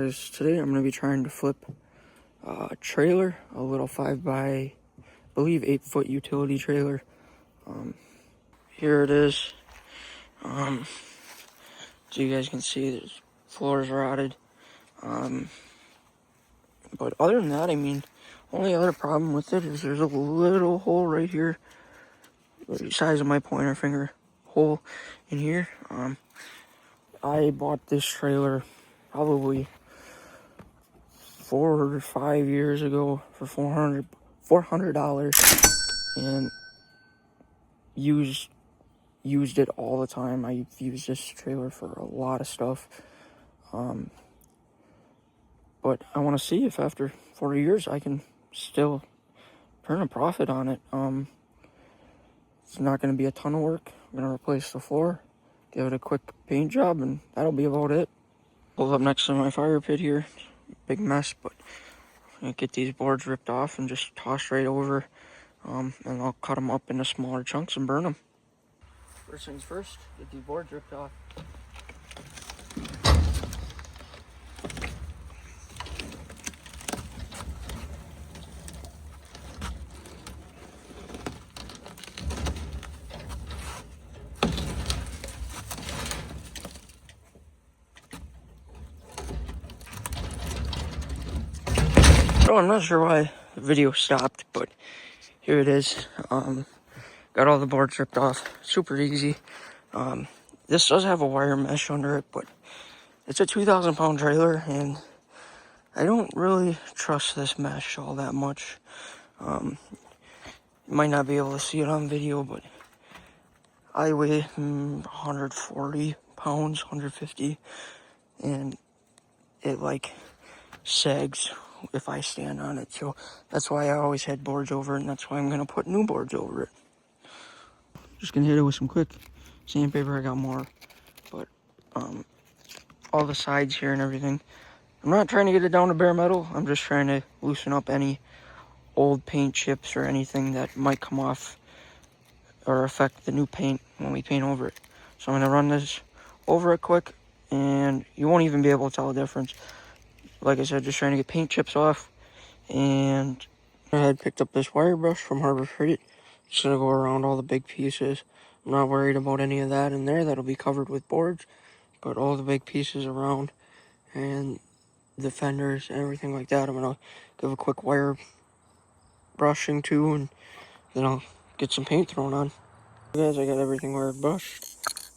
guys, today I'm going to be trying to flip a trailer, a little 5 by, I believe 8-foot utility trailer. Here it is. So you guys can see the floor's rotted. But other than that, I mean, only other problem with it is there's a little hole right here, the size of my pointer finger hole in here. I bought this trailer probably 4 or 5 years ago for $400 and used it all the time. I've used this trailer for a lot of stuff. But I want to see if after 40 years I can still turn a profit on it. It's not going to be a ton of work. I'm going to replace the floor, give it a quick paint job, and that'll be about it. Pulled up next to my fire pit here. Big mess, but I'm going to get these boards ripped off and just tossed right over. And I'll cut them up into smaller chunks and burn them. First things first, get these boards ripped off. So I'm not sure why the video stopped, but here it is. Got all the boards ripped off. Super easy. This does have a wire mesh under it, but it's a 2,000-pound trailer, and I don't really trust this mesh all that much. You might not be able to see it on video, but I weigh 140 pounds, 150, and it like sags if I stand on it. So that's why I always had boards over it, and that's why I'm gonna put new boards over it. Just gonna hit it with some quick sandpaper. I got more, but all the sides here and everything. I'm not trying to get it down to bare metal. I'm just trying to loosen up any old paint chips or anything that might come off or affect the new paint when we paint over it. So I'm gonna run this over it quick, and you won't even be able to tell the difference. Like I said, just trying to get paint chips off. And I had picked up this wire brush from Harbor Freight. Just gonna go around all the big pieces. I'm not worried about any of that in there. That'll be covered with boards. But all the big pieces around and the fenders and everything like that, I'm gonna give a quick wire brushing too, and then I'll get some paint thrown on. Guys, I got everything wire brushed.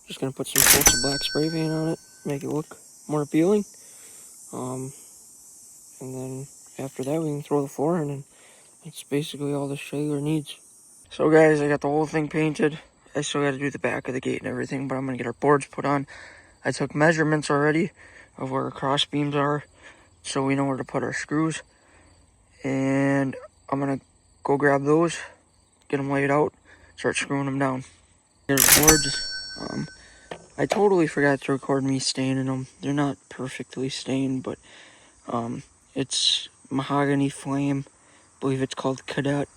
Just gonna put some coats of black spray paint on it, make it look more appealing. And then after that, we can throw the floor in, and that's basically all this trailer needs. So guys, I got the whole thing painted. I still got to do the back of the gate and everything, but I'm going to get our boards put on. I took measurements already of where our cross beams are, so we know where to put our screws. And I'm going to go grab those, get them laid out, start screwing them down. Here's the boards. I totally forgot to record me staining them. They're not perfectly stained, but it's mahogany flame. I believe it's called Cadet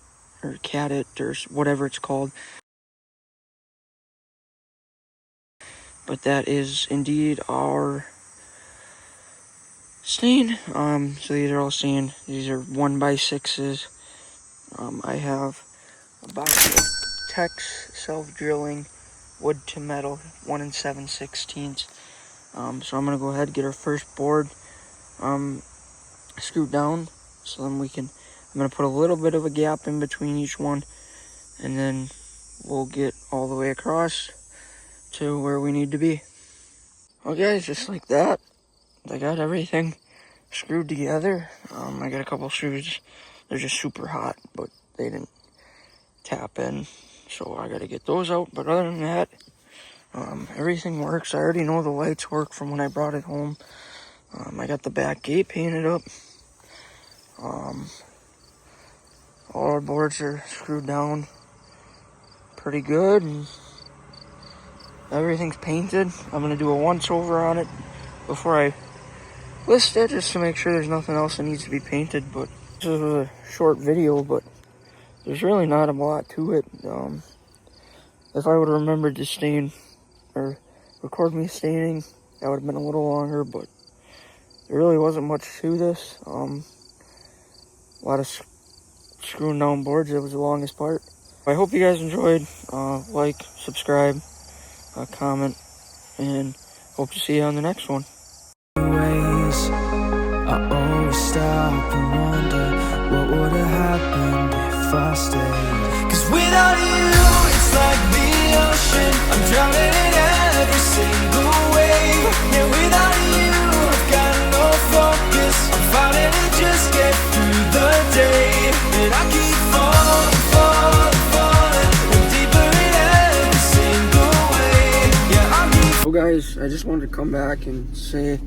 or Cadet or whatever it's called. But that is indeed our stain. So these are all stained. These are 1x6s. I have a box of Tex self-drilling wood to metal 1 7/16. So I'm gonna go ahead and get our first board screwed down. So then I'm gonna put a little bit of a gap in between each one, and then we'll get all the way across to where we need to be. Okay, just like that, I got everything screwed together. I got a couple screws. They're just super hot, but they didn't tap in, so I gotta get those out. But other than that, everything works. I already know the lights work from when I brought it home. I got the back gate painted up. All our boards are screwed down pretty good, and everything's painted. I'm gonna do a once over on it before I list it, just to make sure there's nothing else that needs to be painted. But this is a short video, but there's really not a lot to it. If I would have remembered to stain or record me staining, that would have been a little longer, but there really wasn't much to this. A lot of screwing down boards. It was the longest part. I hope you guys enjoyed. Like, subscribe, comment, and hope to see you on the next one. I always stop and wonder what would have happened if I stayed. 'Cause without you, it's like the ocean, I'm drowning in every single wave. Yeah, without you, I've got no focus, I'm fighting to just get through the day. And I keep falling, falling, falling, and deeper in every single way. Yeah, I keep. So guys, I just wanted to come back and say,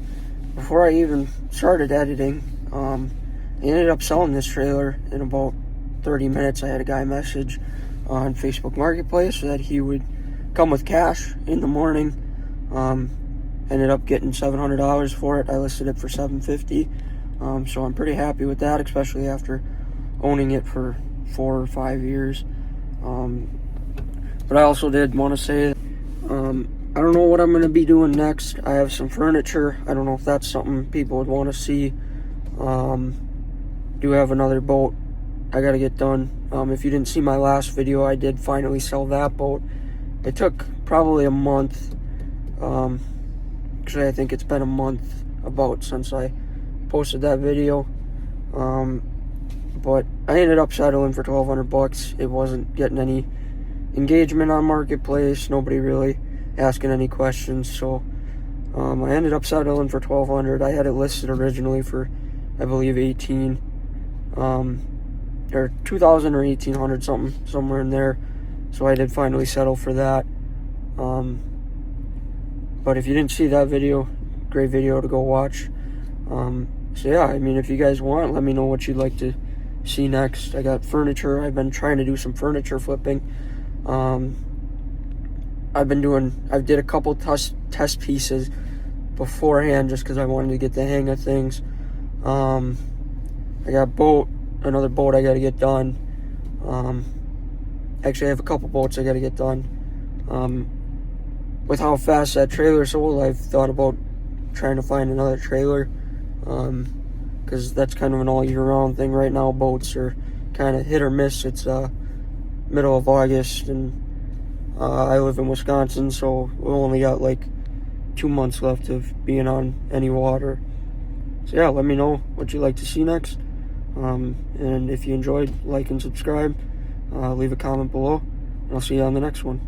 before I even started editing, I ended up selling this trailer in about 30 minutes. I had a guy message on Facebook Marketplace that he would come with cash in the morning. Ended up getting $700 for it. I listed it for $750. So I'm pretty happy with that, especially after owning it for 4 or 5 years. But I also did want to say, I don't know what I'm going to be doing next. I have some furniture. I don't know if that's something people would want to see. Do have another boat I got to get done. If you didn't see my last video, I did finally sell that boat. It took probably a month. Actually, I think it's been a month about since I posted that video. But I ended up settling for $1,200. It wasn't getting any engagement on Marketplace. Nobody really asking any questions, so I ended up settling for $1,200. I had it listed originally for, I believe, 18, or 2,000 or 1,800, somewhere in there. So I did finally settle for that. But if you didn't see that video, great video to go watch. So yeah, I mean, if you guys want, let me know what you'd like to see next. I got furniture. I've been trying to do some furniture flipping. I did a couple test pieces beforehand just because I wanted to get the hang of things. I got another boat I got to get done. Actually, I have a couple boats I got to get done. With how fast that trailer sold, I've thought about trying to find another trailer, because that's kind of an all year round thing right now. Boats are kind of hit or miss. It's middle of August, and I live in Wisconsin, so we only got like 2 months left of being on any water. So yeah, let me know what you'd like to see next. And if you enjoyed, like and subscribe. Leave a comment below, and I'll see you on the next one.